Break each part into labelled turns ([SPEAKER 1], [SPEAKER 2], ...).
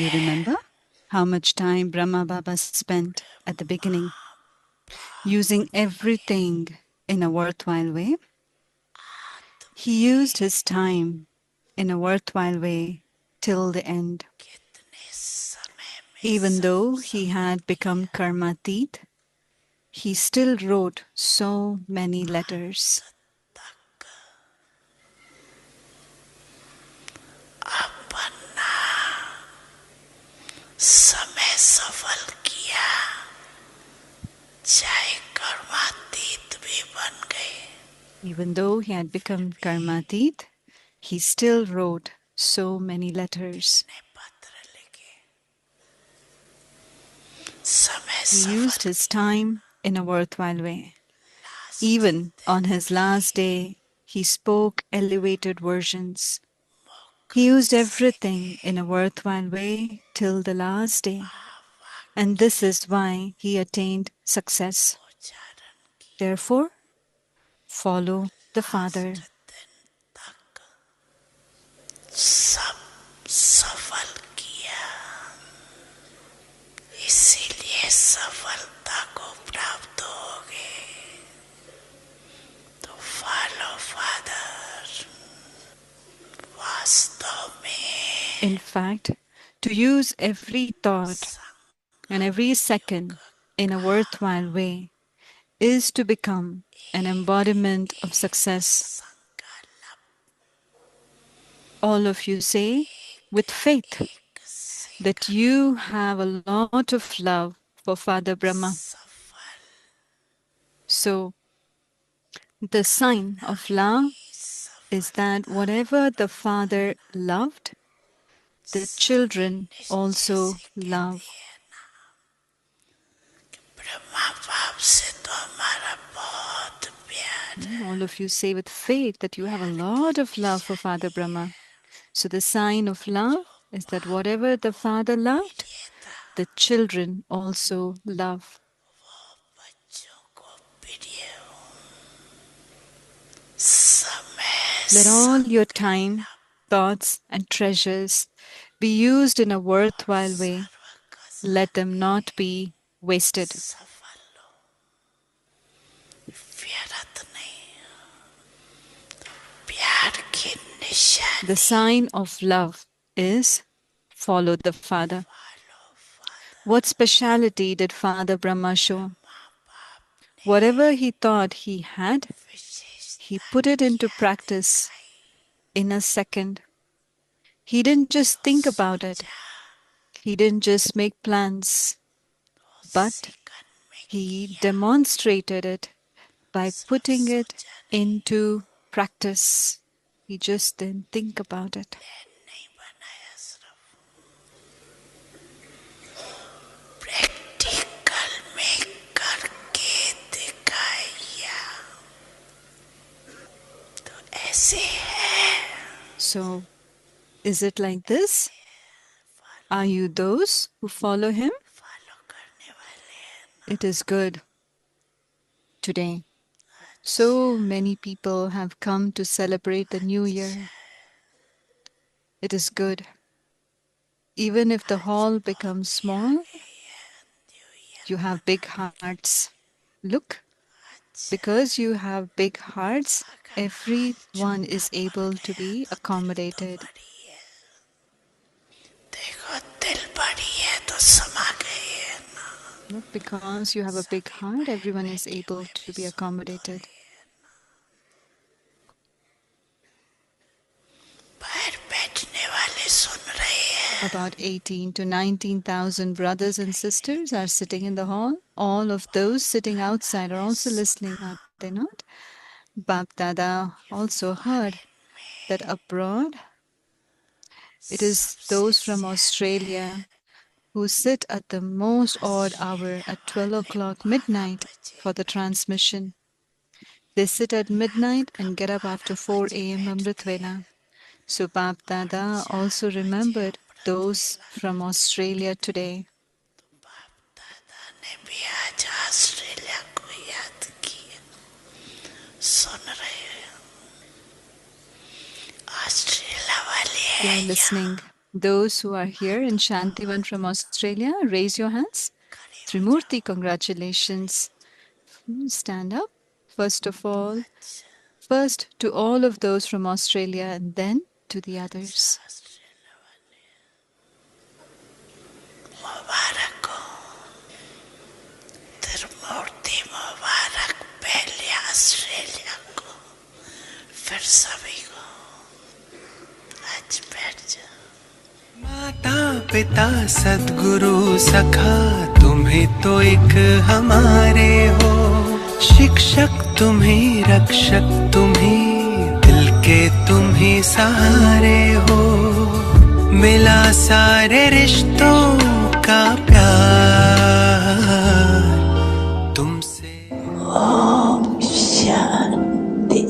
[SPEAKER 1] you remember how much time Brahma Baba spent at the beginning using everything in a worthwhile way? He used his time in a worthwhile way till the end. Even though he had become karmatit, he still wrote so many letters.
[SPEAKER 2] समय सफल किया, चाहे कर्मातीत भी बन गए.
[SPEAKER 1] Even though he had become karmatit, he still wrote so many letters. He used his time in a worthwhile way. Even on his last day, he spoke elevated versions. He used everything in a worthwhile way till the last day. And this is why he attained success. Therefore, follow the Father.
[SPEAKER 2] सब सफल किया, इसीलिए सफलता को प्राप्त होगे. तो follow father. वास्तव में
[SPEAKER 1] In fact, to use every thought and every second in a worthwhile way is to become an embodiment of success. All of you say with faith that you have a lot of love for Father Brahma. So, the sign of love is that whatever the Father loved, the children also love.
[SPEAKER 2] Brahma बाप से तो हमारा बहुत प्यार है.
[SPEAKER 1] All of you say with faith that you have a lot of love for Father Brahma. So the sign of love is that whatever the Father loved, the children also love.
[SPEAKER 2] बच्चों को प्रिय हूँ. समय
[SPEAKER 1] Let all your time, thoughts, and treasures be used in a worthwhile way. Let them not be wasted.
[SPEAKER 2] सफल हो. व्यर्थ नहीं. प्यार की निशानी.
[SPEAKER 1] The sign of love is follow the Father. What speciality did Father Brahma show? Whatever he thought he had, he put it into practice in a second. He didn't just think about it. He didn't just make plans, but he demonstrated it by putting it into practice. He just didn't think about it.
[SPEAKER 2] नहीं बनाया सिर्फ. Practical में करके दिखाया. तो ऐसे है.
[SPEAKER 1] So, is it like this? Are you those who follow him?
[SPEAKER 2] Follow करने वाले हैं.
[SPEAKER 1] It is good. Today, so many people have come to celebrate the new year. It is good. Even if the hall becomes small, you have big hearts. Look, because you have big hearts, everyone is able to be accommodated.
[SPEAKER 2] देखो दिल बड़ी है तो समा गई है ना.
[SPEAKER 1] Not because you have a big heart, everyone is able to be accommodated.
[SPEAKER 2] बाहर बैठने वाले सुन रहे हैं.
[SPEAKER 1] About 18 to 19,000 brothers and sisters are sitting in the hall. All of those sitting outside are also listening, are they not? Bap Dada also heard that abroad, it is those from Australia who sit at the most odd hour at 12 o'clock midnight for the transmission. They sit at midnight and get up after 4 a.m. Amritvela. So Bap Dada also remembered those from Australia today.
[SPEAKER 2] दादा ने भी आज Australia को याद किया. सुन रहे हैं. Australia वाले
[SPEAKER 1] They
[SPEAKER 2] हैं
[SPEAKER 1] are listening. Those who are here in Shantivan from Australia, raise your hands. Trimurti, congratulations. Stand up. First of all, first to all of those from Australia and then to the others.
[SPEAKER 2] मुबारक हो त्रिमूर्ति मुबारक पहले Australia को फिर सभी को आज बैठ जाओ
[SPEAKER 3] माता पिता सद्गुरु सखा तुम्हें तो एक हमारे हो शिक्षक तुम्हें रक्षक तुम्हें दिल के तुम्हें सहारे हो मिला सारे रिश्तों का प्यार तुमसे
[SPEAKER 2] ओम शांति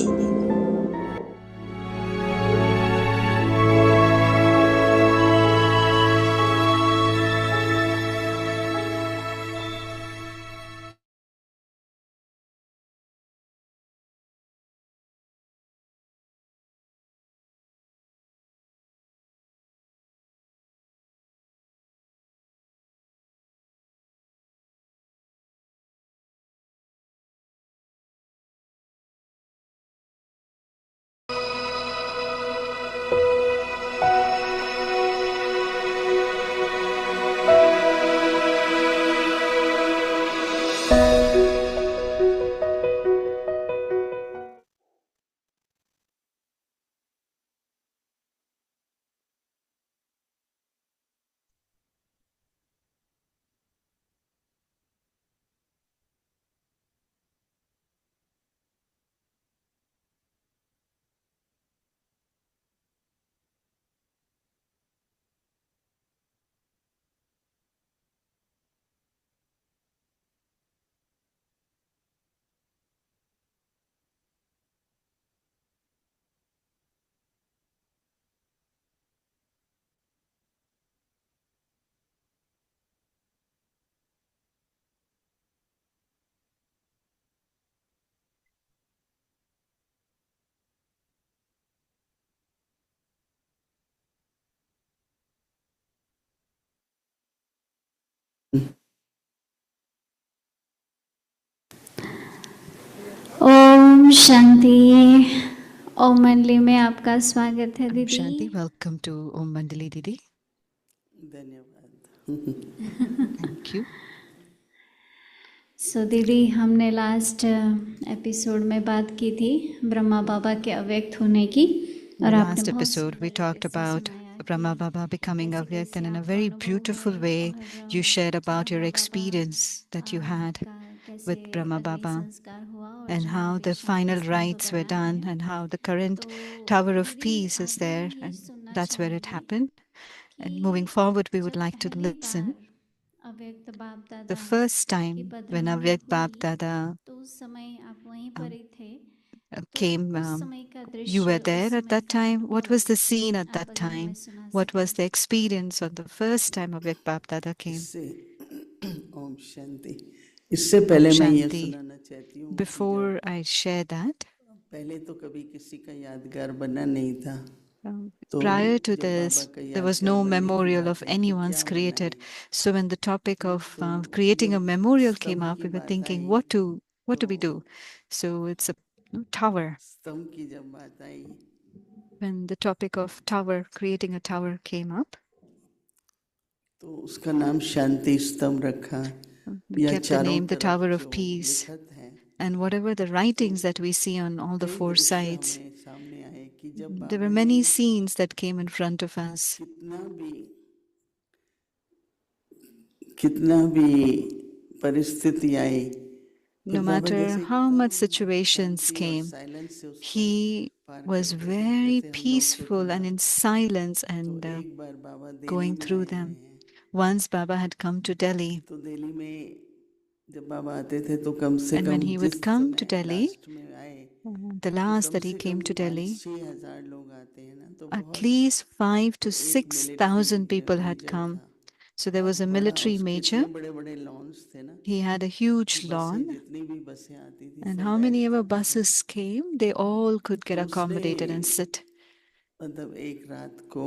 [SPEAKER 4] ओम शांति। ओम मंडली में आपका स्वागत है दीदी।
[SPEAKER 1] Shanti, welcome to Om Mandali Didi. Thank you.
[SPEAKER 4] सो दीदी, हमने लास्ट एपिसोड में बात की थी ब्रह्मा बाबा के अव्यक्त होने की।
[SPEAKER 1] In the last episode, we talked about Brahma Baba becoming Avyakt, and in a very beautiful way, you shared about your experience that you had with Brahma Baba and how the final rites were done and how the current Tower of Peace is there, and that's where it happened. And moving forward, we would like to listen the first time when Avyakt Bap Dada came. You were there at that time. What was the scene at that time? What was the experience on the first time Avyakt Bap Dada came?
[SPEAKER 5] Om Shanti. इससे पहले मैं ये
[SPEAKER 1] Shanti.
[SPEAKER 5] सुनाना चाहती हूँ कि
[SPEAKER 1] Before I share that,
[SPEAKER 5] पहले तो कभी किसी का यादगार बना नहीं था। तो
[SPEAKER 1] prior to
[SPEAKER 5] जब बाबा
[SPEAKER 1] this,
[SPEAKER 5] का
[SPEAKER 1] there was
[SPEAKER 5] यादगार
[SPEAKER 1] no
[SPEAKER 5] बनने की
[SPEAKER 1] memorial
[SPEAKER 5] बात
[SPEAKER 1] of
[SPEAKER 5] आई कि क्या
[SPEAKER 1] anyone's
[SPEAKER 5] बनाएं,
[SPEAKER 1] created. So when the topic of
[SPEAKER 5] तो
[SPEAKER 1] creating a
[SPEAKER 5] जब
[SPEAKER 1] memorial came
[SPEAKER 5] स्तंभ
[SPEAKER 1] up,
[SPEAKER 5] की
[SPEAKER 1] we were
[SPEAKER 5] बात
[SPEAKER 1] thinking,
[SPEAKER 5] I,
[SPEAKER 1] what do we
[SPEAKER 5] तो
[SPEAKER 1] do? So it's a tower.
[SPEAKER 5] स्तंभ की जब बात आई
[SPEAKER 1] When the topic of tower, creating a tower came up,
[SPEAKER 5] तो उसका नाम शांति स्तंभ रखा
[SPEAKER 1] we
[SPEAKER 5] या
[SPEAKER 1] kept the
[SPEAKER 5] चारों
[SPEAKER 1] name the
[SPEAKER 5] तरफ
[SPEAKER 1] Tower of
[SPEAKER 5] जो
[SPEAKER 1] Peace.
[SPEAKER 5] लिखत है।
[SPEAKER 1] And whatever the writings that we see on all the
[SPEAKER 5] कई
[SPEAKER 1] four
[SPEAKER 5] दृश्य
[SPEAKER 1] sides,
[SPEAKER 5] हमें सामने आए कि जब
[SPEAKER 1] there
[SPEAKER 5] बाबा
[SPEAKER 1] were
[SPEAKER 5] ने
[SPEAKER 1] many scenes that came in front of us.
[SPEAKER 5] कितना भी परिस्थिति आई,
[SPEAKER 1] No matter how much situations came, he was very peaceful and in silence and going through them. Once Baba had come to Delhi,
[SPEAKER 5] तो दिल्ली में जब बाबा आते थे तो कम से
[SPEAKER 1] and
[SPEAKER 5] come
[SPEAKER 1] when he would
[SPEAKER 5] जिस
[SPEAKER 1] come to
[SPEAKER 5] समय
[SPEAKER 1] Delhi,
[SPEAKER 5] लास्ट में आए
[SPEAKER 1] the
[SPEAKER 5] तो
[SPEAKER 1] last
[SPEAKER 5] कम
[SPEAKER 1] that he
[SPEAKER 5] से
[SPEAKER 1] came
[SPEAKER 5] कम
[SPEAKER 1] to Delhi,
[SPEAKER 5] 5,000-6,000 लोग आते हैं ना, तो
[SPEAKER 1] at
[SPEAKER 5] बहुत
[SPEAKER 1] least 5 to
[SPEAKER 5] तो एक
[SPEAKER 1] 6,000 people had
[SPEAKER 5] मेजर
[SPEAKER 1] come.
[SPEAKER 5] था,
[SPEAKER 1] So there was a
[SPEAKER 5] बहुत बड़ा,
[SPEAKER 1] military
[SPEAKER 5] उसके
[SPEAKER 1] major.
[SPEAKER 5] इतने बड़े-बड़े लॉन्स थे ना
[SPEAKER 1] He had a
[SPEAKER 5] कि
[SPEAKER 1] huge
[SPEAKER 5] बसें
[SPEAKER 1] lawn,
[SPEAKER 5] जितनी भी बसें आती थी
[SPEAKER 1] and
[SPEAKER 5] सब
[SPEAKER 1] how
[SPEAKER 5] बैठ
[SPEAKER 1] many ever
[SPEAKER 5] जाती थी।
[SPEAKER 1] buses came, they all could get
[SPEAKER 5] तो उसने
[SPEAKER 1] accommodated and sit.
[SPEAKER 5] मतलब एक रात को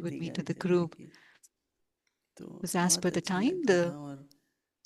[SPEAKER 1] he would
[SPEAKER 5] भक्ति
[SPEAKER 1] meet with
[SPEAKER 5] गाते
[SPEAKER 1] the
[SPEAKER 5] हुए
[SPEAKER 1] group.
[SPEAKER 5] की तो
[SPEAKER 1] Because as
[SPEAKER 5] बहुत
[SPEAKER 1] per the
[SPEAKER 5] अच्छा
[SPEAKER 1] time,
[SPEAKER 5] लगता
[SPEAKER 1] the
[SPEAKER 5] था। और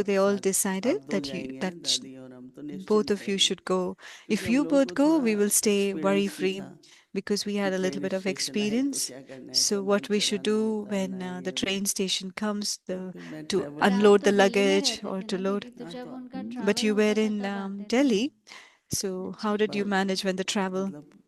[SPEAKER 1] So they all decided
[SPEAKER 5] आप दो
[SPEAKER 1] that
[SPEAKER 5] जाएंगे ना दादी और हम तो
[SPEAKER 1] both of you should go. If you both go, we will stay worry-free because we had a little bit of experience. So what we should do when the train station comes, to
[SPEAKER 4] पर आप
[SPEAKER 1] unload
[SPEAKER 4] तो
[SPEAKER 1] the
[SPEAKER 4] Delhi में
[SPEAKER 1] luggage
[SPEAKER 4] रहते
[SPEAKER 1] or
[SPEAKER 4] थे
[SPEAKER 1] to
[SPEAKER 4] ना
[SPEAKER 1] load.
[SPEAKER 4] दीदी, तो जब उनका
[SPEAKER 1] But
[SPEAKER 4] ट्रैवल
[SPEAKER 1] you were
[SPEAKER 4] होता था
[SPEAKER 1] in
[SPEAKER 4] तब आते थे।
[SPEAKER 1] Delhi. So how did you manage when the travel?
[SPEAKER 5] मतलब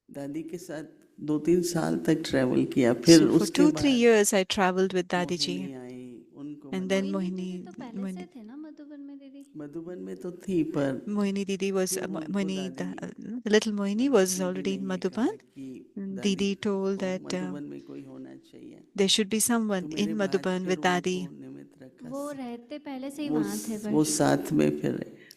[SPEAKER 5] दादी के साथ 2-3 साल तक ट्रैवल किया, फिर
[SPEAKER 1] So for
[SPEAKER 5] उसके
[SPEAKER 1] 2-3
[SPEAKER 5] बाद
[SPEAKER 1] years I traveled with Dadi
[SPEAKER 5] Mohini
[SPEAKER 1] ji,
[SPEAKER 5] आई, उनको
[SPEAKER 1] and then
[SPEAKER 4] मोहिनी दीदी तो पहले
[SPEAKER 1] Mohini
[SPEAKER 4] से थे ना मधुबन में दीदी।
[SPEAKER 5] मधुबन में तो थी, पर
[SPEAKER 1] Mohini Didi was
[SPEAKER 5] फिर उनको
[SPEAKER 1] Mohini,
[SPEAKER 5] दादी
[SPEAKER 1] the little Mohini
[SPEAKER 5] मतलब
[SPEAKER 1] was
[SPEAKER 5] दीदी
[SPEAKER 1] already
[SPEAKER 5] ने
[SPEAKER 1] in
[SPEAKER 5] ये
[SPEAKER 1] Madhuban.
[SPEAKER 5] कहा कि
[SPEAKER 1] And
[SPEAKER 5] दादी
[SPEAKER 1] Didi told
[SPEAKER 5] को
[SPEAKER 1] that
[SPEAKER 5] मधुबन में कोई होना चाहिए,
[SPEAKER 1] there should be
[SPEAKER 5] तो
[SPEAKER 1] someone
[SPEAKER 5] मेरे
[SPEAKER 1] in
[SPEAKER 5] भाई
[SPEAKER 1] Madhuban
[SPEAKER 5] फिर
[SPEAKER 1] with
[SPEAKER 5] उनको
[SPEAKER 1] Dadi.
[SPEAKER 5] निमित्त रखा।
[SPEAKER 4] वो रहते पहले से ही
[SPEAKER 5] वो
[SPEAKER 4] वहाँ थे
[SPEAKER 5] वो
[SPEAKER 4] पर
[SPEAKER 5] साथ में, फिर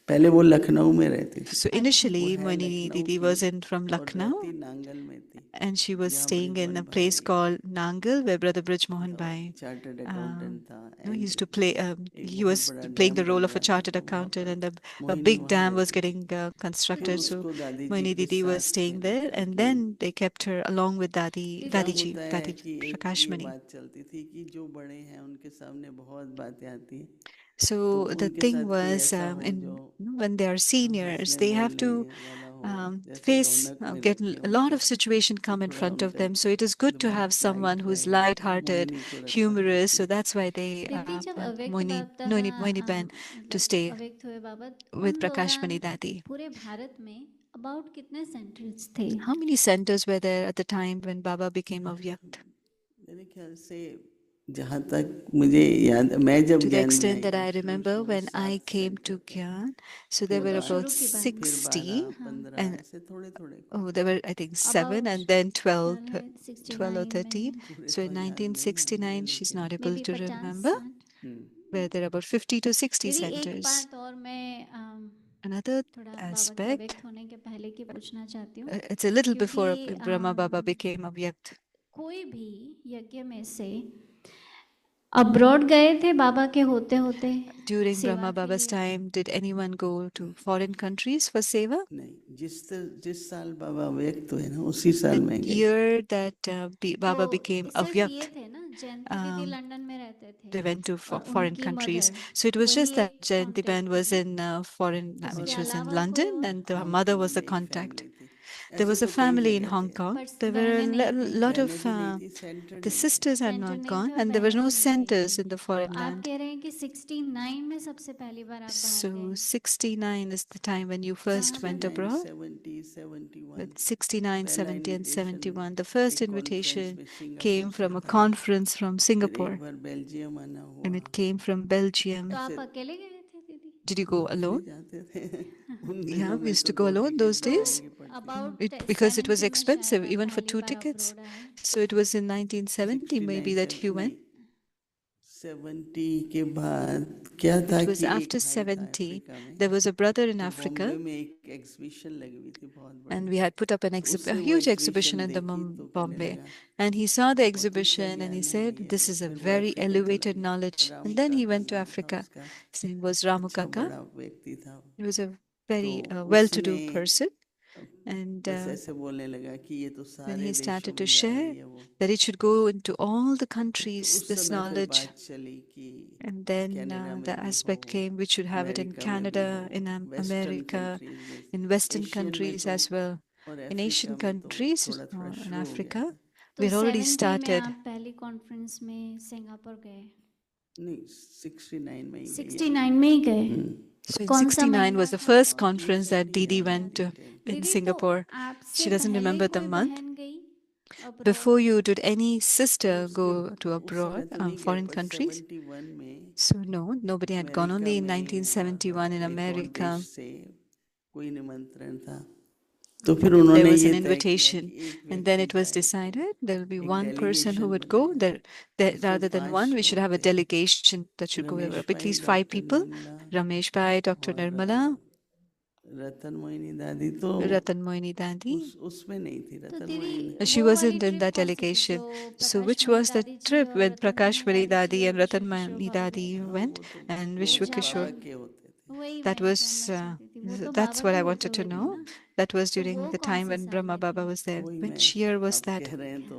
[SPEAKER 5] पहले वो लखनऊ में रहती थी,
[SPEAKER 1] So
[SPEAKER 5] वो
[SPEAKER 1] initially
[SPEAKER 5] है
[SPEAKER 1] Mohini
[SPEAKER 5] लखनऊ
[SPEAKER 1] Didi
[SPEAKER 5] की
[SPEAKER 1] was in from
[SPEAKER 5] और
[SPEAKER 1] Lucknow,
[SPEAKER 5] रहती नांगल में थी,
[SPEAKER 1] and she was
[SPEAKER 5] जहाँ
[SPEAKER 1] staying in a
[SPEAKER 5] Brijmohan
[SPEAKER 1] place
[SPEAKER 5] भाई
[SPEAKER 1] called Nangal, where Brother Brij Mohan
[SPEAKER 5] तो
[SPEAKER 1] Bhai,
[SPEAKER 5] चार्टर्ड अकाउंटेंट था,
[SPEAKER 1] he
[SPEAKER 5] and
[SPEAKER 1] used to play.
[SPEAKER 5] एक
[SPEAKER 1] He
[SPEAKER 5] बहुत
[SPEAKER 1] was
[SPEAKER 5] बड़ा
[SPEAKER 1] playing
[SPEAKER 5] डैम
[SPEAKER 1] the
[SPEAKER 5] बन
[SPEAKER 1] role of a
[SPEAKER 5] रहा था,
[SPEAKER 1] chartered
[SPEAKER 5] तो वहाँ
[SPEAKER 1] accountant,
[SPEAKER 5] पर
[SPEAKER 1] and a
[SPEAKER 5] मोहिनी
[SPEAKER 1] big
[SPEAKER 5] वहाँ
[SPEAKER 1] dam was
[SPEAKER 5] रहती थी।
[SPEAKER 1] getting
[SPEAKER 5] फिर
[SPEAKER 1] constructed. So
[SPEAKER 5] उसको दादी जी
[SPEAKER 1] Mohini
[SPEAKER 5] के
[SPEAKER 1] Didi was
[SPEAKER 5] साथ
[SPEAKER 1] staying
[SPEAKER 5] में
[SPEAKER 1] there,
[SPEAKER 5] रखा
[SPEAKER 1] and
[SPEAKER 5] कि
[SPEAKER 1] then they kept her along with Dadi,
[SPEAKER 5] क्या
[SPEAKER 1] Dadi ji,
[SPEAKER 5] होता है
[SPEAKER 1] Dadi
[SPEAKER 5] कि एक
[SPEAKER 1] Prakash
[SPEAKER 5] ये
[SPEAKER 1] Mani.
[SPEAKER 5] बात चलती थी कि जो बड़े हैं उनके सामने बहुत बातें आती हैं, तो
[SPEAKER 1] So the
[SPEAKER 5] उनके
[SPEAKER 1] thing
[SPEAKER 5] साथ कोई
[SPEAKER 1] was,
[SPEAKER 5] ऐसा हो जो
[SPEAKER 1] when they are seniors,
[SPEAKER 5] हंसने
[SPEAKER 1] they have
[SPEAKER 5] बोलने
[SPEAKER 1] to
[SPEAKER 5] वाला हो, जैसे
[SPEAKER 1] face
[SPEAKER 5] रौनक में
[SPEAKER 1] get
[SPEAKER 5] रखे
[SPEAKER 1] a
[SPEAKER 5] हो,
[SPEAKER 1] lot of situation
[SPEAKER 5] तो
[SPEAKER 1] come in
[SPEAKER 5] थोड़ा
[SPEAKER 1] front of
[SPEAKER 5] उनका
[SPEAKER 1] them. So it is good to
[SPEAKER 5] दिमाग
[SPEAKER 1] have someone
[SPEAKER 5] लाइट
[SPEAKER 1] who's
[SPEAKER 5] रहे, तो
[SPEAKER 1] light-hearted,
[SPEAKER 5] मोहिनी को रखा
[SPEAKER 1] humorous.
[SPEAKER 5] कि
[SPEAKER 1] So that's why they
[SPEAKER 4] दीदी जब
[SPEAKER 1] want
[SPEAKER 4] अव्यक्त बाप दादा
[SPEAKER 1] Moini Ben to
[SPEAKER 4] मतलब
[SPEAKER 1] stay
[SPEAKER 4] अव्यक्त हुए बाबा,
[SPEAKER 1] with
[SPEAKER 4] उन
[SPEAKER 1] Prakash
[SPEAKER 4] दौरान
[SPEAKER 1] Mani Dadi.
[SPEAKER 4] पूरे भारत में अबाउट कितने सेंटर्स थे?
[SPEAKER 1] How many centers were there at the time when Baba became Avyakt?
[SPEAKER 5] मेरे ख्याल से जहाँ तक मुझे याद, मैं जब
[SPEAKER 1] To the
[SPEAKER 5] ज्ञान में
[SPEAKER 1] extent
[SPEAKER 5] आई
[SPEAKER 1] that
[SPEAKER 5] थी
[SPEAKER 1] I
[SPEAKER 5] शुरू
[SPEAKER 1] remember
[SPEAKER 5] शुरू
[SPEAKER 1] when I
[SPEAKER 5] 7
[SPEAKER 1] came
[SPEAKER 5] centre
[SPEAKER 1] to
[SPEAKER 5] थे,
[SPEAKER 1] Gyan, so
[SPEAKER 5] फिर
[SPEAKER 1] there were
[SPEAKER 4] मतलब
[SPEAKER 1] about
[SPEAKER 4] शुरू की बात
[SPEAKER 5] फिर
[SPEAKER 1] 60,
[SPEAKER 5] 12-15
[SPEAKER 1] and
[SPEAKER 5] ऐसे थोड़े थोड़े
[SPEAKER 1] there were, I think, 7
[SPEAKER 4] about
[SPEAKER 1] and then 12,
[SPEAKER 4] ख्याल है
[SPEAKER 1] 12 or
[SPEAKER 4] 69
[SPEAKER 1] 13.
[SPEAKER 4] में
[SPEAKER 5] पूरे
[SPEAKER 1] So
[SPEAKER 5] तो
[SPEAKER 1] in
[SPEAKER 5] याद नहीं है मुझे,
[SPEAKER 1] 1969, she's
[SPEAKER 5] लेकिन
[SPEAKER 1] not
[SPEAKER 4] may
[SPEAKER 1] able
[SPEAKER 4] be
[SPEAKER 1] to
[SPEAKER 4] 50
[SPEAKER 1] remember,
[SPEAKER 4] 60।
[SPEAKER 1] where there are about 50 to 60
[SPEAKER 4] दीदी एक
[SPEAKER 1] centers.
[SPEAKER 4] बात और मैं
[SPEAKER 1] Another
[SPEAKER 4] थोड़ा बाबा के
[SPEAKER 1] aspect,
[SPEAKER 4] अव्यक्त होने के पहले की पूछना चाहती हूँ,
[SPEAKER 1] it's a little before
[SPEAKER 4] क्योंकि
[SPEAKER 1] Brahma Baba became Avyakt.
[SPEAKER 4] कोई भी यज्ञ में से अब्रॉड गए थे बाबा के होते होते
[SPEAKER 1] During
[SPEAKER 4] सेवा
[SPEAKER 1] Brahma
[SPEAKER 4] के
[SPEAKER 1] Baba's
[SPEAKER 4] लिए?
[SPEAKER 1] time, did anyone go to foreign countries for seva?
[SPEAKER 5] नहीं, जिस साल बाबा व्यक्त हुए ना उसी साल
[SPEAKER 1] The
[SPEAKER 5] में गई।
[SPEAKER 1] year that Baba
[SPEAKER 4] तो
[SPEAKER 1] became
[SPEAKER 4] सिर्फ ये
[SPEAKER 1] Avyakt,
[SPEAKER 4] थे ना, जयंती दीदी लंदन में रहते
[SPEAKER 1] they
[SPEAKER 4] थे
[SPEAKER 1] went to
[SPEAKER 4] और
[SPEAKER 1] foreign
[SPEAKER 4] उनकी
[SPEAKER 1] countries.
[SPEAKER 4] Mother,
[SPEAKER 1] So it was
[SPEAKER 4] वही
[SPEAKER 1] just that
[SPEAKER 4] एक
[SPEAKER 1] Jayanti Ben
[SPEAKER 4] कांटेक्ट
[SPEAKER 1] was
[SPEAKER 4] थी।
[SPEAKER 1] in foreign, I mean,
[SPEAKER 4] उसके
[SPEAKER 1] she was in
[SPEAKER 4] अलावा
[SPEAKER 1] London,
[SPEAKER 4] कोई
[SPEAKER 1] and her
[SPEAKER 5] हाँ,
[SPEAKER 1] mother was the
[SPEAKER 5] एक
[SPEAKER 1] contact.
[SPEAKER 5] फैमिली थी,
[SPEAKER 1] There
[SPEAKER 5] ऐसे
[SPEAKER 1] was a
[SPEAKER 5] तो कई
[SPEAKER 1] family in
[SPEAKER 5] जगह
[SPEAKER 1] Hong
[SPEAKER 5] थे,
[SPEAKER 1] Kong.
[SPEAKER 4] पर
[SPEAKER 1] There were
[SPEAKER 4] बहनें नहीं
[SPEAKER 1] a
[SPEAKER 4] गई,
[SPEAKER 1] lot of
[SPEAKER 5] बहनें भी नहीं थी, सेंटर
[SPEAKER 1] the
[SPEAKER 5] नहीं था।
[SPEAKER 1] sisters had
[SPEAKER 4] सेंटर
[SPEAKER 1] not
[SPEAKER 4] नहीं
[SPEAKER 1] gone,
[SPEAKER 4] थे और
[SPEAKER 1] and there were
[SPEAKER 4] बहनें
[SPEAKER 1] no
[SPEAKER 4] भी नहीं गई
[SPEAKER 1] centers
[SPEAKER 4] थी।
[SPEAKER 1] in the
[SPEAKER 4] तो
[SPEAKER 1] foreign
[SPEAKER 4] आप
[SPEAKER 1] land.
[SPEAKER 4] कह रहे हैं कि 69 में सबसे पहली बार आप बाहर
[SPEAKER 1] So
[SPEAKER 4] गए,
[SPEAKER 1] 69 is the time when you
[SPEAKER 4] कहाँ
[SPEAKER 1] first
[SPEAKER 4] से?
[SPEAKER 1] went
[SPEAKER 5] 69,
[SPEAKER 1] abroad.
[SPEAKER 5] 70, 71
[SPEAKER 1] With 69,
[SPEAKER 5] पहला
[SPEAKER 1] 70, and
[SPEAKER 5] इनविटेशन
[SPEAKER 1] 71. The first
[SPEAKER 5] एक कॉन्फ्रेंस
[SPEAKER 1] invitation
[SPEAKER 5] में सिंगापुर
[SPEAKER 1] came
[SPEAKER 5] से
[SPEAKER 1] from a
[SPEAKER 5] था,
[SPEAKER 1] conference from
[SPEAKER 5] फिर
[SPEAKER 1] Singapore,
[SPEAKER 5] एक बार बेल्जियम आना
[SPEAKER 1] and
[SPEAKER 5] हुआ,
[SPEAKER 1] it came from Belgium.
[SPEAKER 4] तो आप
[SPEAKER 5] ऐसे
[SPEAKER 4] अकेले गए थे दीदी?
[SPEAKER 1] Did you go
[SPEAKER 5] ऐसे
[SPEAKER 1] alone?
[SPEAKER 5] जाते थे। उन
[SPEAKER 1] Yeah,
[SPEAKER 5] दिनों
[SPEAKER 1] we
[SPEAKER 5] में
[SPEAKER 1] used
[SPEAKER 5] तो
[SPEAKER 1] to go
[SPEAKER 5] 2
[SPEAKER 1] alone
[SPEAKER 5] ticket
[SPEAKER 1] those
[SPEAKER 4] तो
[SPEAKER 1] days.
[SPEAKER 5] खरीदनी पड़ती थी।
[SPEAKER 4] अबाउट
[SPEAKER 1] Because it was
[SPEAKER 4] 70 में शायद
[SPEAKER 1] expensive,
[SPEAKER 4] आप
[SPEAKER 1] even for
[SPEAKER 4] पहली
[SPEAKER 1] 2
[SPEAKER 4] बार
[SPEAKER 1] tickets.
[SPEAKER 4] अब्रॉड आए।
[SPEAKER 1] So it was in 1970 maybe
[SPEAKER 5] 69
[SPEAKER 1] that you went.
[SPEAKER 5] नहीं, 70 के बाद क्या था
[SPEAKER 1] It was
[SPEAKER 5] कि एक
[SPEAKER 1] after
[SPEAKER 5] भाई था
[SPEAKER 1] 70.
[SPEAKER 5] अफ्रीका में,
[SPEAKER 1] There was a brother in
[SPEAKER 5] तो
[SPEAKER 1] Africa,
[SPEAKER 5] बॉम्बे में एक एग्जीबिशन लगी हुई थी बहुत
[SPEAKER 1] and
[SPEAKER 5] बड़ी,
[SPEAKER 1] we had put up
[SPEAKER 5] तो
[SPEAKER 1] a
[SPEAKER 5] उसने वो
[SPEAKER 1] huge exhibition
[SPEAKER 5] exhibition
[SPEAKER 1] in the
[SPEAKER 5] देखी तो कहने
[SPEAKER 1] Bombay.
[SPEAKER 5] लगा
[SPEAKER 1] And he saw the
[SPEAKER 5] बहुत ऊंचा
[SPEAKER 1] exhibition and he
[SPEAKER 5] ज्ञान है
[SPEAKER 1] said,
[SPEAKER 5] ये
[SPEAKER 1] this
[SPEAKER 5] वो,
[SPEAKER 1] is a
[SPEAKER 5] फिर वो
[SPEAKER 1] very
[SPEAKER 5] अफ्रीका चला
[SPEAKER 1] elevated
[SPEAKER 5] गया।
[SPEAKER 1] knowledge.
[SPEAKER 5] Ram
[SPEAKER 1] And then he
[SPEAKER 5] काका
[SPEAKER 1] went to
[SPEAKER 5] नाम था
[SPEAKER 1] Africa.
[SPEAKER 5] उसका,
[SPEAKER 1] His name was Ramu
[SPEAKER 5] अच्छा
[SPEAKER 1] Kaka.
[SPEAKER 5] बड़ा व्यक्ति था।
[SPEAKER 1] He was a
[SPEAKER 5] तो
[SPEAKER 1] very
[SPEAKER 5] उसने
[SPEAKER 1] well-to-do person. And
[SPEAKER 5] बस ऐसे बोलने लगा कि ये तो
[SPEAKER 1] then
[SPEAKER 5] सारे
[SPEAKER 1] he
[SPEAKER 5] देशों
[SPEAKER 1] started to
[SPEAKER 5] में
[SPEAKER 1] share
[SPEAKER 5] जाएगी है वो।
[SPEAKER 1] that it should go into all the
[SPEAKER 5] तो
[SPEAKER 1] countries,
[SPEAKER 5] उस
[SPEAKER 1] this
[SPEAKER 5] समय फिर
[SPEAKER 1] knowledge.
[SPEAKER 5] बात चली कि
[SPEAKER 1] And then
[SPEAKER 5] कनाडा
[SPEAKER 1] the
[SPEAKER 5] में भी हो,
[SPEAKER 1] aspect came, we should have it in
[SPEAKER 5] America में भी हो,
[SPEAKER 1] Canada, in
[SPEAKER 5] western
[SPEAKER 1] America,
[SPEAKER 5] countries में,
[SPEAKER 1] in Western
[SPEAKER 5] एशियन में
[SPEAKER 1] countries
[SPEAKER 5] तो
[SPEAKER 1] as well.
[SPEAKER 5] और
[SPEAKER 1] In
[SPEAKER 5] अफ्रीका
[SPEAKER 1] Asian
[SPEAKER 5] में तो
[SPEAKER 1] countries,
[SPEAKER 5] थोड़ा थोड़ा
[SPEAKER 1] in
[SPEAKER 5] शुरू हो गया
[SPEAKER 1] Africa,
[SPEAKER 5] था।
[SPEAKER 4] तो
[SPEAKER 1] we'd already
[SPEAKER 4] 70 में
[SPEAKER 1] started.
[SPEAKER 4] आप पहली कॉन्फ्रेंस में सिंगापुर गए?
[SPEAKER 5] नहीं, 69 में ही गई है।
[SPEAKER 4] 69 में ही गए।
[SPEAKER 1] So in
[SPEAKER 4] कौन सा
[SPEAKER 1] 69
[SPEAKER 4] महीना
[SPEAKER 1] was the
[SPEAKER 4] था?
[SPEAKER 1] first
[SPEAKER 5] हाँ,
[SPEAKER 1] conference that Didi went to in
[SPEAKER 4] दीदी तो
[SPEAKER 1] Singapore.
[SPEAKER 4] आपसे
[SPEAKER 1] She doesn't
[SPEAKER 4] पहले
[SPEAKER 1] remember the
[SPEAKER 4] कोई
[SPEAKER 1] month.
[SPEAKER 4] बहन गई abroad?
[SPEAKER 1] Before you, did any sister go to
[SPEAKER 5] उस समय
[SPEAKER 1] abroad,
[SPEAKER 5] तो नहीं गए,
[SPEAKER 1] foreign
[SPEAKER 5] पर
[SPEAKER 1] countries?
[SPEAKER 5] 71 में
[SPEAKER 1] So no, nobody had gone.
[SPEAKER 5] America
[SPEAKER 1] Only in
[SPEAKER 5] में
[SPEAKER 1] 1971 in
[SPEAKER 5] और एक और
[SPEAKER 1] America,
[SPEAKER 5] देश से कोई निमंत्रण था, तो फिर
[SPEAKER 1] there
[SPEAKER 5] उन्होंने
[SPEAKER 1] was
[SPEAKER 5] ये
[SPEAKER 1] an
[SPEAKER 5] तय किया
[SPEAKER 1] invitation,
[SPEAKER 5] कि एक
[SPEAKER 1] and then
[SPEAKER 5] व्यक्ति
[SPEAKER 1] it was
[SPEAKER 5] जाए, तो
[SPEAKER 1] decided there will be
[SPEAKER 5] एक
[SPEAKER 1] one person who
[SPEAKER 5] delegation
[SPEAKER 1] would go.
[SPEAKER 5] बनाया,
[SPEAKER 1] There
[SPEAKER 5] उसमें
[SPEAKER 1] rather than
[SPEAKER 5] 5
[SPEAKER 1] one, we should
[SPEAKER 5] लोग
[SPEAKER 1] have a
[SPEAKER 5] थे,
[SPEAKER 1] delegation that should go. There were
[SPEAKER 5] Ramesh
[SPEAKER 1] at
[SPEAKER 5] भाई,
[SPEAKER 1] least 5
[SPEAKER 5] doctor
[SPEAKER 1] people.
[SPEAKER 5] Nirmala
[SPEAKER 1] Ramesh Bhai, Dr.
[SPEAKER 5] और
[SPEAKER 1] Nirmala,
[SPEAKER 5] रतन मोहिनी दादी तो
[SPEAKER 1] Ratan Moini Dadi.
[SPEAKER 5] उसमें नहीं थी।
[SPEAKER 4] तो
[SPEAKER 5] रतन
[SPEAKER 4] दीदी
[SPEAKER 5] मोहिनी
[SPEAKER 1] She
[SPEAKER 4] वो वाली
[SPEAKER 1] wasn't in
[SPEAKER 4] ट्रिप
[SPEAKER 1] that
[SPEAKER 4] कौन सी थी
[SPEAKER 1] delegation.
[SPEAKER 4] जो
[SPEAKER 1] So
[SPEAKER 4] Prakash
[SPEAKER 1] which
[SPEAKER 4] Mani
[SPEAKER 1] was the
[SPEAKER 4] दादी जी
[SPEAKER 1] trip
[SPEAKER 4] और
[SPEAKER 1] when
[SPEAKER 4] Ratan
[SPEAKER 1] Prakash
[SPEAKER 4] Mohini
[SPEAKER 1] Mani
[SPEAKER 4] दादी जी
[SPEAKER 1] Dadi
[SPEAKER 4] और
[SPEAKER 1] and
[SPEAKER 4] विश्व
[SPEAKER 1] Ratan
[SPEAKER 4] किशोर
[SPEAKER 1] Mani
[SPEAKER 4] बाबा गए
[SPEAKER 1] Dadi
[SPEAKER 4] थे?
[SPEAKER 1] went
[SPEAKER 5] वो तो
[SPEAKER 1] and
[SPEAKER 5] वो
[SPEAKER 1] Vishwa
[SPEAKER 4] बाबा
[SPEAKER 1] Kishore?
[SPEAKER 5] बाबा के होते थे।
[SPEAKER 4] वही
[SPEAKER 1] That
[SPEAKER 4] मैं
[SPEAKER 1] was
[SPEAKER 4] जानना चाहती थी, वो तो
[SPEAKER 1] that's
[SPEAKER 4] बाबा
[SPEAKER 1] what
[SPEAKER 4] के
[SPEAKER 1] I
[SPEAKER 4] होते
[SPEAKER 1] wanted to
[SPEAKER 4] हुए थे
[SPEAKER 1] know.
[SPEAKER 4] ना?
[SPEAKER 1] That was
[SPEAKER 4] तो
[SPEAKER 1] during
[SPEAKER 4] वो
[SPEAKER 1] the
[SPEAKER 4] कौन
[SPEAKER 1] time
[SPEAKER 4] से
[SPEAKER 1] when
[SPEAKER 4] साल
[SPEAKER 1] Brahma
[SPEAKER 4] में
[SPEAKER 1] Baba
[SPEAKER 4] थे?
[SPEAKER 1] was there.
[SPEAKER 5] वही मैं
[SPEAKER 1] Which year was
[SPEAKER 5] आप
[SPEAKER 1] that?
[SPEAKER 5] कह रहे हैं तो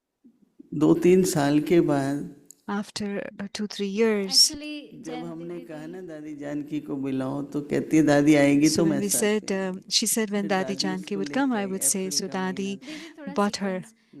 [SPEAKER 5] 2-3 साल के बाद
[SPEAKER 1] After 2-3 years,
[SPEAKER 4] एक्चुअली
[SPEAKER 5] जब हमने कहा ना दादी जानकी को बुलाओ, तो कहती है दादी आएगी
[SPEAKER 1] so
[SPEAKER 5] तो
[SPEAKER 1] when
[SPEAKER 5] मैं
[SPEAKER 1] we
[SPEAKER 5] साथ
[SPEAKER 1] said,
[SPEAKER 5] में आऊंगी।
[SPEAKER 1] she said when
[SPEAKER 5] फिर
[SPEAKER 1] Dadi
[SPEAKER 5] दादी
[SPEAKER 1] Janki
[SPEAKER 5] उसको
[SPEAKER 1] would come,
[SPEAKER 5] लेके
[SPEAKER 1] I
[SPEAKER 5] I
[SPEAKER 1] would say,
[SPEAKER 5] April
[SPEAKER 1] so
[SPEAKER 5] का महीना
[SPEAKER 1] Dadi
[SPEAKER 5] था।
[SPEAKER 4] दीदी थोड़ा
[SPEAKER 1] bought her
[SPEAKER 4] sequence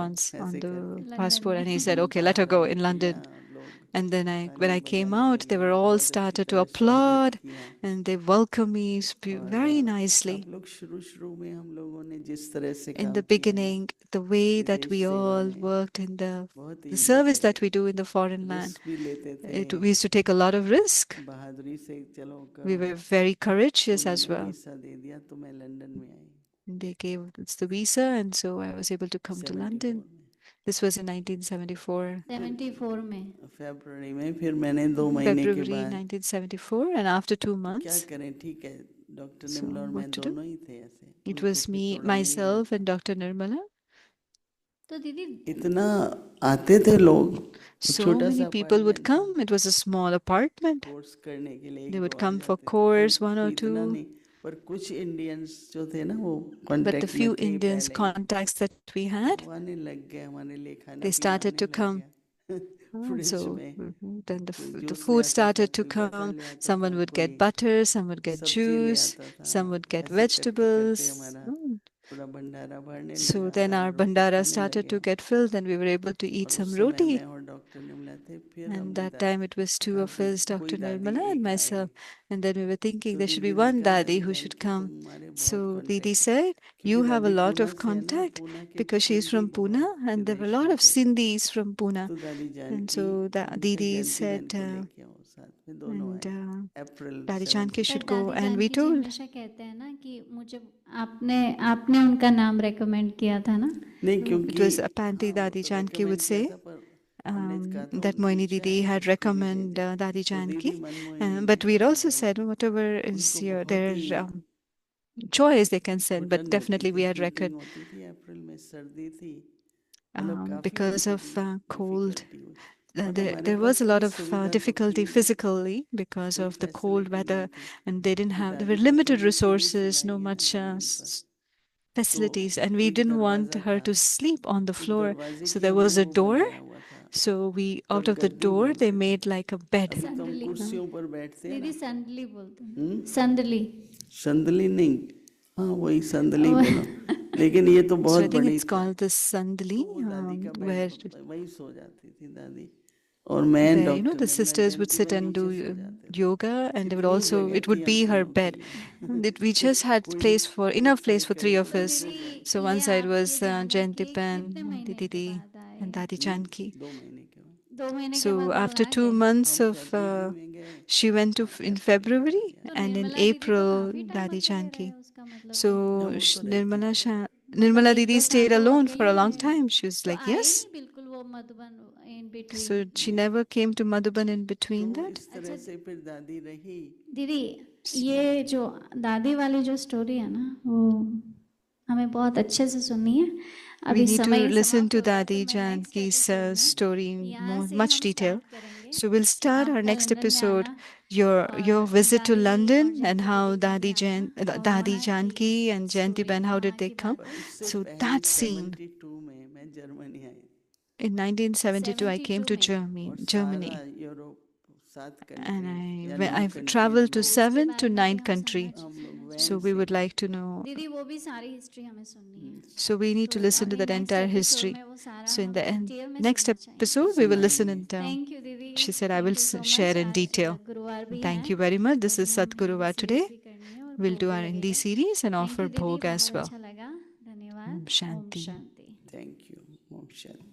[SPEAKER 1] months on
[SPEAKER 5] ऐसे
[SPEAKER 1] the
[SPEAKER 5] करके
[SPEAKER 1] passport, and he said, okay, let her go in London.
[SPEAKER 5] हाँ, लोग
[SPEAKER 1] And then when I came out, they were all started to applaud and they welcomed me very nicely.
[SPEAKER 5] आप लोग शुरू में हम लोगों ने जिस तरह से
[SPEAKER 1] In
[SPEAKER 5] काम
[SPEAKER 1] the
[SPEAKER 5] किया है,
[SPEAKER 1] beginning, the way that
[SPEAKER 5] विदेश
[SPEAKER 1] we
[SPEAKER 5] सेवा
[SPEAKER 1] all
[SPEAKER 5] में
[SPEAKER 1] worked in the
[SPEAKER 5] बहुत ही
[SPEAKER 1] service
[SPEAKER 5] जैसे
[SPEAKER 1] that we do in the foreign land,
[SPEAKER 5] risk भी लेते थे,
[SPEAKER 1] we used to take a lot of risk.
[SPEAKER 5] बहादुरी से चलो
[SPEAKER 1] We
[SPEAKER 5] करो।
[SPEAKER 1] were very courageous as
[SPEAKER 5] उन्होंने
[SPEAKER 1] well.
[SPEAKER 5] वीसा दे दिया तो मैं लंदन में आई
[SPEAKER 1] They gave us the visa, and so I was able to come to
[SPEAKER 5] 74
[SPEAKER 1] London.
[SPEAKER 5] में,
[SPEAKER 1] This was in 1974,
[SPEAKER 4] 74 में
[SPEAKER 5] फरवरी में। फिर मैंने 2 महीने के
[SPEAKER 1] February
[SPEAKER 5] बाद
[SPEAKER 1] 1974, and after 2
[SPEAKER 5] क्या
[SPEAKER 1] months,
[SPEAKER 5] करें, ठीक है, डॉक्टर
[SPEAKER 1] so
[SPEAKER 5] निर्मला और मैं
[SPEAKER 1] what to do?
[SPEAKER 5] दोनों ही थे ऐसे,
[SPEAKER 1] It
[SPEAKER 5] क्योंकि
[SPEAKER 1] was
[SPEAKER 5] फिर
[SPEAKER 1] me,
[SPEAKER 5] थोड़ा नहीं
[SPEAKER 1] myself,
[SPEAKER 5] लगता।
[SPEAKER 1] and Dr. Nirmala.
[SPEAKER 4] तो दीदी
[SPEAKER 5] इतना आते थे लोग,
[SPEAKER 1] So
[SPEAKER 5] छोटा
[SPEAKER 1] many
[SPEAKER 5] सा
[SPEAKER 1] people would
[SPEAKER 5] अपार्टमेंट था,
[SPEAKER 1] come. It was a small apartment.
[SPEAKER 5] Course करने के लिए
[SPEAKER 1] They
[SPEAKER 5] एक
[SPEAKER 1] would
[SPEAKER 5] दो आ
[SPEAKER 1] come for
[SPEAKER 5] जाते थे,
[SPEAKER 1] course, one or
[SPEAKER 5] कोई इतना
[SPEAKER 1] two.
[SPEAKER 5] नहीं, पर कुछ इंडियंस जो थे ना वो
[SPEAKER 1] But the
[SPEAKER 5] कांटेक्ट में
[SPEAKER 1] few
[SPEAKER 5] थे
[SPEAKER 1] Indians
[SPEAKER 5] पहले ही,
[SPEAKER 1] contacts that we had,
[SPEAKER 5] वो आने लग गए, हमारे लिए खाना
[SPEAKER 1] they
[SPEAKER 5] पीना
[SPEAKER 1] started
[SPEAKER 5] आने
[SPEAKER 1] to
[SPEAKER 5] लग
[SPEAKER 1] come.
[SPEAKER 5] गया फ्रिज
[SPEAKER 1] So
[SPEAKER 5] में,
[SPEAKER 1] then
[SPEAKER 5] कोई
[SPEAKER 1] the
[SPEAKER 5] जूस ले
[SPEAKER 1] food
[SPEAKER 5] आता था,
[SPEAKER 1] started to
[SPEAKER 5] कोई बटर
[SPEAKER 1] come.
[SPEAKER 5] ले आता
[SPEAKER 1] Someone
[SPEAKER 5] था,
[SPEAKER 1] would
[SPEAKER 5] कोई
[SPEAKER 1] get butter, some would get
[SPEAKER 5] सब्जी ले
[SPEAKER 1] juice,
[SPEAKER 5] आता था।
[SPEAKER 1] some would get
[SPEAKER 5] ऐसे करते करते
[SPEAKER 1] vegetables.
[SPEAKER 5] हमारा थोड़ा भंडारा भरने
[SPEAKER 1] So
[SPEAKER 5] लगा,
[SPEAKER 1] then
[SPEAKER 5] dal
[SPEAKER 1] our
[SPEAKER 5] roti
[SPEAKER 1] bandara
[SPEAKER 5] खाने
[SPEAKER 1] started to
[SPEAKER 5] लगे।
[SPEAKER 1] get filled, and we were able to eat
[SPEAKER 5] और
[SPEAKER 1] some
[SPEAKER 5] उस समय मैं
[SPEAKER 1] roti.
[SPEAKER 5] और डॉक्टर निर्मला थे, फिर
[SPEAKER 1] And
[SPEAKER 5] हमने
[SPEAKER 1] that time it was two of
[SPEAKER 5] दादी,
[SPEAKER 1] us,
[SPEAKER 5] कोई
[SPEAKER 1] Dr.
[SPEAKER 5] दादी
[SPEAKER 1] Nirmala and
[SPEAKER 5] एक
[SPEAKER 1] myself.
[SPEAKER 5] I,
[SPEAKER 1] And then we were thinking
[SPEAKER 5] तो
[SPEAKER 1] there should be
[SPEAKER 5] दीदी ने
[SPEAKER 1] one
[SPEAKER 5] कहा
[SPEAKER 1] Dadi
[SPEAKER 5] दादी
[SPEAKER 1] who
[SPEAKER 5] जान
[SPEAKER 1] should
[SPEAKER 5] की
[SPEAKER 1] come.
[SPEAKER 5] तुम्हारे बहुत
[SPEAKER 1] So Didi
[SPEAKER 5] कांटेक्ट,
[SPEAKER 1] said,
[SPEAKER 5] क्योंकि
[SPEAKER 1] you have a
[SPEAKER 5] दादी
[SPEAKER 1] lot
[SPEAKER 5] पूना
[SPEAKER 1] of
[SPEAKER 5] से है ना,
[SPEAKER 1] contact
[SPEAKER 5] पूना के
[SPEAKER 1] because she's
[SPEAKER 5] Sindhi
[SPEAKER 1] from Pune
[SPEAKER 5] बहुत
[SPEAKER 1] and there were a
[SPEAKER 5] विदेश
[SPEAKER 1] lot
[SPEAKER 5] में
[SPEAKER 1] of
[SPEAKER 5] थे,
[SPEAKER 1] Sindhis from Pune.
[SPEAKER 5] तो दादी जान
[SPEAKER 1] And
[SPEAKER 5] की
[SPEAKER 1] so Didi
[SPEAKER 5] जयंती
[SPEAKER 1] said,
[SPEAKER 5] बहन को लेके आओ, साथ में दोनों
[SPEAKER 1] and
[SPEAKER 5] आए अप्रैल
[SPEAKER 1] Dadi Janki
[SPEAKER 5] 74
[SPEAKER 1] should
[SPEAKER 4] पर
[SPEAKER 1] go.
[SPEAKER 4] दादी
[SPEAKER 1] And we
[SPEAKER 4] Janaki ji
[SPEAKER 1] told,
[SPEAKER 4] हमेशा कहते हैं ना कि मुझे आपने आपने उनका नाम रेकमेंड किया था ना।
[SPEAKER 5] नहीं,
[SPEAKER 1] it
[SPEAKER 5] क्योंकि
[SPEAKER 1] was apparently
[SPEAKER 5] हाँ वो
[SPEAKER 1] Dadi
[SPEAKER 5] तो
[SPEAKER 1] Janki would
[SPEAKER 5] रेकमेंड किया
[SPEAKER 1] say,
[SPEAKER 5] था, पर हमने कहा था
[SPEAKER 1] that
[SPEAKER 5] उनकी
[SPEAKER 1] Moini
[SPEAKER 5] इच्छा
[SPEAKER 1] Didi
[SPEAKER 5] है
[SPEAKER 1] had
[SPEAKER 5] उसको भी
[SPEAKER 1] recommend
[SPEAKER 5] भेजें,
[SPEAKER 1] Dadi
[SPEAKER 5] तो दीदी
[SPEAKER 1] Janki.
[SPEAKER 5] Manmohini
[SPEAKER 1] But we'd also
[SPEAKER 5] बहन
[SPEAKER 1] said, whatever is
[SPEAKER 5] उनको
[SPEAKER 1] your,
[SPEAKER 5] बहुत ही
[SPEAKER 1] their choice, they can send. But
[SPEAKER 5] घुटन होती
[SPEAKER 1] definitely
[SPEAKER 5] थी,
[SPEAKER 1] we had
[SPEAKER 5] हीटिंग
[SPEAKER 1] record
[SPEAKER 5] होती थी, अप्रैल में सर्दी थी, मतलब काफी
[SPEAKER 1] because
[SPEAKER 5] उनको
[SPEAKER 1] of
[SPEAKER 5] भी
[SPEAKER 1] cold.
[SPEAKER 5] डिफिकल्टी हुई, और हमारे
[SPEAKER 1] There was
[SPEAKER 5] पास
[SPEAKER 1] a
[SPEAKER 5] कोई
[SPEAKER 1] lot of
[SPEAKER 5] सुविधा तो थी
[SPEAKER 1] difficulty
[SPEAKER 5] नहीं,
[SPEAKER 1] physically because
[SPEAKER 5] कोई
[SPEAKER 1] of the cold
[SPEAKER 5] फैसिलिटी नहीं
[SPEAKER 1] weather,
[SPEAKER 5] थी
[SPEAKER 1] and they didn't
[SPEAKER 5] कि
[SPEAKER 1] have, there were
[SPEAKER 5] दादी को
[SPEAKER 1] limited
[SPEAKER 5] कहीं पे भी
[SPEAKER 1] resources, no
[SPEAKER 5] सुलाएंगे ना
[SPEAKER 1] much
[SPEAKER 5] जमीन पर, तो
[SPEAKER 1] facilities, and we
[SPEAKER 5] एक
[SPEAKER 1] didn't want
[SPEAKER 5] दरवाजा
[SPEAKER 1] her
[SPEAKER 5] था,
[SPEAKER 1] to sleep on the
[SPEAKER 5] एक
[SPEAKER 1] floor.
[SPEAKER 5] दरवाजे
[SPEAKER 1] So
[SPEAKER 5] की
[SPEAKER 1] there
[SPEAKER 5] हमने
[SPEAKER 1] was a
[SPEAKER 5] वो
[SPEAKER 1] door.
[SPEAKER 5] बनाया हुआ था,
[SPEAKER 1] So we,
[SPEAKER 5] तब
[SPEAKER 1] out of the
[SPEAKER 5] Gaddi
[SPEAKER 1] door, they
[SPEAKER 5] बोलते थे,
[SPEAKER 1] made like a bed.
[SPEAKER 5] अभी तो हम
[SPEAKER 4] संदली
[SPEAKER 5] कुर्सियों पर बैठते हैं
[SPEAKER 4] दीदी
[SPEAKER 5] ना,
[SPEAKER 4] संदली बोलते हैं संदली
[SPEAKER 5] संदली नहीं, हाँ वही संदली बोलो, लेकिन ये तो
[SPEAKER 1] So
[SPEAKER 5] बहुत
[SPEAKER 1] I think
[SPEAKER 5] बड़ी
[SPEAKER 1] it's
[SPEAKER 5] था,
[SPEAKER 1] called the
[SPEAKER 5] तो
[SPEAKER 1] sandali,
[SPEAKER 5] वो दादी का
[SPEAKER 1] where
[SPEAKER 5] बेड, वही सो जाती थी दादी, और मैं doctor
[SPEAKER 1] the
[SPEAKER 5] Nirmala
[SPEAKER 1] sisters would
[SPEAKER 5] Jayanti
[SPEAKER 1] sit
[SPEAKER 5] बहन
[SPEAKER 1] and
[SPEAKER 5] नीचे
[SPEAKER 1] do
[SPEAKER 5] सो जाते थे,
[SPEAKER 1] yoga, and they would
[SPEAKER 5] इतनी
[SPEAKER 1] also,
[SPEAKER 5] जगह
[SPEAKER 1] it
[SPEAKER 5] थी
[SPEAKER 1] would
[SPEAKER 5] हम
[SPEAKER 1] be her
[SPEAKER 5] तीनों
[SPEAKER 1] bed.
[SPEAKER 5] की,
[SPEAKER 1] And we just had
[SPEAKER 5] कोई
[SPEAKER 1] place for,
[SPEAKER 5] एक
[SPEAKER 1] enough place
[SPEAKER 5] साइड
[SPEAKER 1] for
[SPEAKER 5] का
[SPEAKER 1] three
[SPEAKER 5] एक
[SPEAKER 1] of
[SPEAKER 4] तो
[SPEAKER 5] साइड
[SPEAKER 1] us.
[SPEAKER 5] सो
[SPEAKER 4] दीदी
[SPEAKER 5] जाते,
[SPEAKER 1] So
[SPEAKER 4] ये
[SPEAKER 1] one side
[SPEAKER 4] आप
[SPEAKER 1] was
[SPEAKER 4] ये जाना कि
[SPEAKER 1] Jayantipan,
[SPEAKER 4] कितने महीने के
[SPEAKER 1] Didi,
[SPEAKER 4] बाद आए
[SPEAKER 1] and Dadi Janki.
[SPEAKER 5] 2 महीने के बाद
[SPEAKER 4] 2 महीने के
[SPEAKER 1] So
[SPEAKER 4] बाद वो
[SPEAKER 1] after
[SPEAKER 4] आ
[SPEAKER 1] 2
[SPEAKER 4] गए
[SPEAKER 1] months
[SPEAKER 5] हम
[SPEAKER 1] of,
[SPEAKER 5] फरवरी में गए,
[SPEAKER 1] she went to in
[SPEAKER 5] अप्रैल में आ
[SPEAKER 1] February,
[SPEAKER 5] गया,
[SPEAKER 4] तो
[SPEAKER 1] and in
[SPEAKER 4] निर्मला दीदी तो
[SPEAKER 1] April,
[SPEAKER 4] काफी टाइम
[SPEAKER 1] Dadi
[SPEAKER 4] अकेले रहे
[SPEAKER 1] Janki.
[SPEAKER 4] उसका मतलब
[SPEAKER 1] So
[SPEAKER 5] हाँ वो तो रहती
[SPEAKER 1] Nirmala,
[SPEAKER 5] थी,
[SPEAKER 4] मतलब
[SPEAKER 1] Nirmala
[SPEAKER 4] 1-2
[SPEAKER 1] Didi
[SPEAKER 4] साल
[SPEAKER 1] stayed
[SPEAKER 4] तो वो
[SPEAKER 1] alone for
[SPEAKER 4] अकेले
[SPEAKER 1] a long
[SPEAKER 4] रहे
[SPEAKER 1] time. She was
[SPEAKER 4] तो
[SPEAKER 1] like,
[SPEAKER 4] आए
[SPEAKER 1] yes.
[SPEAKER 4] नहीं बिल्कुल वो Madhuban in between
[SPEAKER 1] So she never came to Madhuban in
[SPEAKER 5] तो
[SPEAKER 1] between
[SPEAKER 5] वो
[SPEAKER 1] that.
[SPEAKER 5] इस तरह से फिर दादी रही,
[SPEAKER 4] दीदी ये जो दादी वाली जो स्टोरी है ना वो हमें बहुत अच्छे से सुननी है
[SPEAKER 1] We
[SPEAKER 4] अभी
[SPEAKER 1] need to
[SPEAKER 4] समय
[SPEAKER 1] listen
[SPEAKER 4] समाप्त
[SPEAKER 1] to
[SPEAKER 4] हो रहा है तो
[SPEAKER 1] Dadi
[SPEAKER 4] मैं नेक्स्ट
[SPEAKER 1] Janki's
[SPEAKER 4] एपिसोड में
[SPEAKER 1] story in
[SPEAKER 4] यहाँ से
[SPEAKER 1] much
[SPEAKER 4] हम
[SPEAKER 1] detail.
[SPEAKER 4] स्टार्ट करेंगे
[SPEAKER 1] So we'll start
[SPEAKER 4] आप
[SPEAKER 1] our
[SPEAKER 4] कल
[SPEAKER 1] next
[SPEAKER 4] लंदन में
[SPEAKER 1] episode,
[SPEAKER 4] आना
[SPEAKER 1] your
[SPEAKER 4] और
[SPEAKER 1] visit to
[SPEAKER 4] दादी और
[SPEAKER 1] London and
[SPEAKER 4] जयंती
[SPEAKER 1] how
[SPEAKER 4] दीदी के
[SPEAKER 1] Dadi
[SPEAKER 4] लिए आना और
[SPEAKER 1] Dadi
[SPEAKER 4] वहाँ
[SPEAKER 1] Janki
[SPEAKER 4] की
[SPEAKER 1] and Jayanti
[SPEAKER 4] story
[SPEAKER 1] Ben, how did
[SPEAKER 4] वहाँ
[SPEAKER 1] they
[SPEAKER 4] की
[SPEAKER 1] come?
[SPEAKER 5] पर उससे
[SPEAKER 1] So
[SPEAKER 5] पहले
[SPEAKER 1] that scene,
[SPEAKER 5] 72 में मैं Germany I,
[SPEAKER 1] in 1972, I came
[SPEAKER 4] 72
[SPEAKER 1] to
[SPEAKER 4] में
[SPEAKER 5] और
[SPEAKER 1] Germany,
[SPEAKER 5] सारा यूरोप 7
[SPEAKER 1] and
[SPEAKER 5] कंट्रीज या 9
[SPEAKER 1] I've
[SPEAKER 5] कंट्रीज
[SPEAKER 1] traveled to
[SPEAKER 5] में
[SPEAKER 4] उसके
[SPEAKER 1] 7 to
[SPEAKER 4] बारे में भी
[SPEAKER 1] 9
[SPEAKER 4] हम सुनना
[SPEAKER 1] countries.
[SPEAKER 5] हम लोग वैन
[SPEAKER 1] So we
[SPEAKER 5] से
[SPEAKER 1] would like to know.
[SPEAKER 4] दीदी वो भी सारी हिस्ट्री हमें सुननी है
[SPEAKER 1] So we need to
[SPEAKER 4] तो
[SPEAKER 1] listen to
[SPEAKER 4] अभी
[SPEAKER 1] that
[SPEAKER 4] next
[SPEAKER 1] entire
[SPEAKER 4] episode
[SPEAKER 1] history.
[SPEAKER 4] में वो सारा
[SPEAKER 1] So in
[SPEAKER 4] हम
[SPEAKER 1] the end,
[SPEAKER 4] डिटेल में
[SPEAKER 1] next
[SPEAKER 4] सुनना चाहेंगे
[SPEAKER 1] episode, we will listen
[SPEAKER 5] सुनाएंगे,
[SPEAKER 1] in
[SPEAKER 4] थैंक यू दीदी
[SPEAKER 1] She said, I
[SPEAKER 4] thank
[SPEAKER 1] will
[SPEAKER 4] you so
[SPEAKER 1] share
[SPEAKER 4] much
[SPEAKER 1] in
[SPEAKER 4] आज
[SPEAKER 1] detail.
[SPEAKER 4] गुरुवार भी
[SPEAKER 1] Thank
[SPEAKER 4] है
[SPEAKER 1] you very much. This
[SPEAKER 4] तो
[SPEAKER 1] is
[SPEAKER 4] भी हम
[SPEAKER 1] Satguruvar
[SPEAKER 4] हिंदी
[SPEAKER 1] today.
[SPEAKER 4] सीरीज भी करनी है और
[SPEAKER 1] We'll
[SPEAKER 4] भोग
[SPEAKER 1] do
[SPEAKER 4] भी
[SPEAKER 1] our Hindi
[SPEAKER 4] लगेगा
[SPEAKER 1] series and
[SPEAKER 4] thank
[SPEAKER 1] offer
[SPEAKER 4] you दीदी
[SPEAKER 1] bhog as
[SPEAKER 4] बहुत
[SPEAKER 1] well.
[SPEAKER 4] अच्छा लगा
[SPEAKER 1] Om
[SPEAKER 4] धन्यवाद Om
[SPEAKER 1] Shanti.
[SPEAKER 4] Shanti
[SPEAKER 5] thank you, Om Shanti.